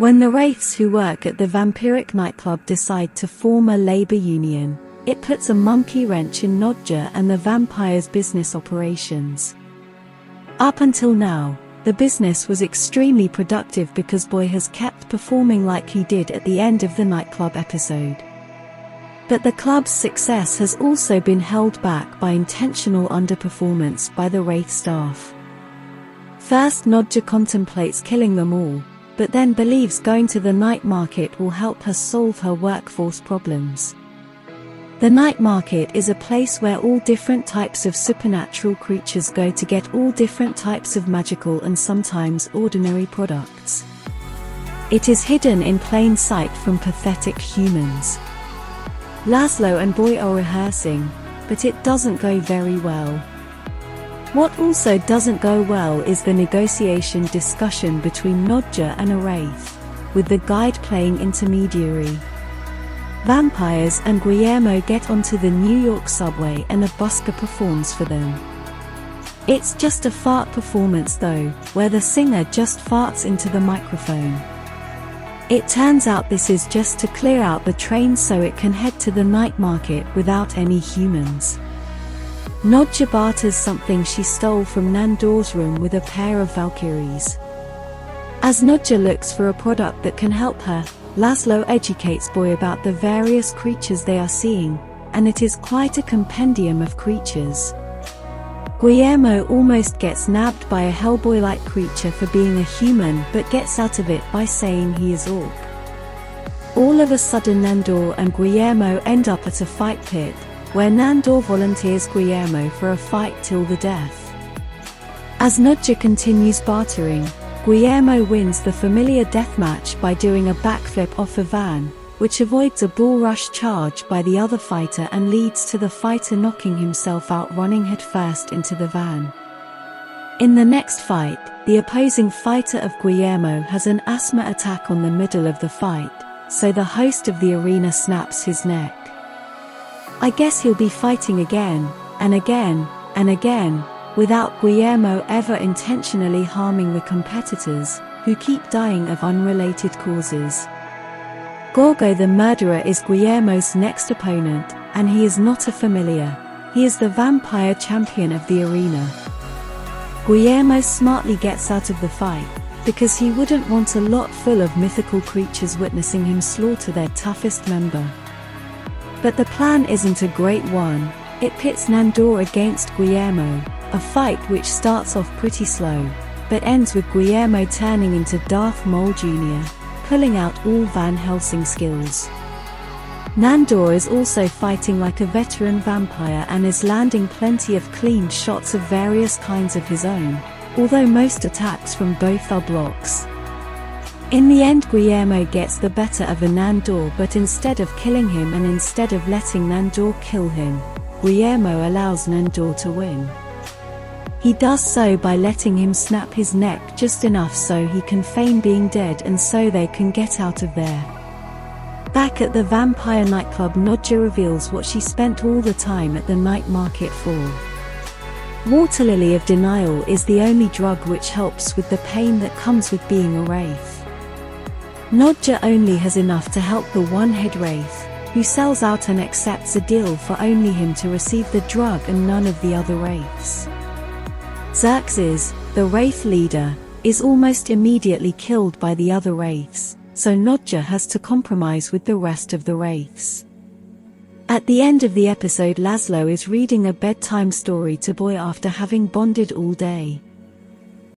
When the wraiths who work at the vampiric nightclub decide to form a labor union, it puts a monkey wrench in Nadja and the vampire's business operations. Up until now, the business was extremely productive because Boy has kept performing like he did at the end of the nightclub episode. But the club's success has also been held back by intentional underperformance by the wraith staff. First, Nadja contemplates killing them all, but then believes going to the night market will help her solve her workforce problems. The night market is a place where all different types of supernatural creatures go to get all different types of magical and sometimes ordinary products. It is hidden in plain sight from pathetic humans. Laszlo and Boy are rehearsing, but it doesn't go very well. What also doesn't go well is the negotiation discussion between Nadja and a wraith, with the guide playing intermediary. Vampires and Guillermo get onto the New York subway and a busker performs for them. It's just a fart performance though, where the singer just farts into the microphone. It turns out this is just to clear out the train so it can head to the night market without any humans. Nadja barters something she stole from Nandor's room with a pair of Valkyries. As Nadja looks for a product that can help her, Laszlo educates Boy about the various creatures they are seeing, and it is quite a compendium of creatures. Guillermo almost gets nabbed by a Hellboy-like creature for being a human but gets out of it by saying he is orc. All of a sudden Nandor and Guillermo end up at a fight pit, where Nandor volunteers Guillermo for a fight till the death. As Nadja continues bartering, Guillermo wins the familiar deathmatch by doing a backflip off a van, which avoids a bull rush charge by the other fighter and leads to the fighter knocking himself out running headfirst into the van. In the next fight, the opposing fighter of Guillermo has an asthma attack on the middle of the fight, so the host of the arena snaps his neck. I guess he'll be fighting again, and again, and again, without Guillermo ever intentionally harming the competitors, who keep dying of unrelated causes. Gorgo the Murderer is Guillermo's next opponent, and he is not a familiar. He is the vampire champion of the arena. Guillermo smartly gets out of the fight, because he wouldn't want a lot full of mythical creatures witnessing him slaughter their toughest member. But the plan isn't a great one. It pits Nandor against Guillermo, a fight which starts off pretty slow, but ends with Guillermo turning into Darth Maul Jr., pulling out all Van Helsing skills. Nandor is also fighting like a veteran vampire and is landing plenty of clean shots of various kinds of his own, although most attacks from both are blocks. In the end Guillermo gets the better of a Nandor, but instead of killing him and instead of letting Nandor kill him, Guillermo allows Nandor to win. He does so by letting him snap his neck just enough so he can feign being dead and so they can get out of there. Back at the vampire nightclub, Nadja reveals what she spent all the time at the night market for. Water lily of denial is the only drug which helps with the pain that comes with being a wraith. Nadja only has enough to help the one-head wraith, who sells out and accepts a deal for only him to receive the drug and none of the other wraiths. Xerxes, the wraith leader, is almost immediately killed by the other wraiths, so Nadja has to compromise with the rest of the wraiths. At the end of the episode, Laszlo is reading a bedtime story to Boy after having bonded all day.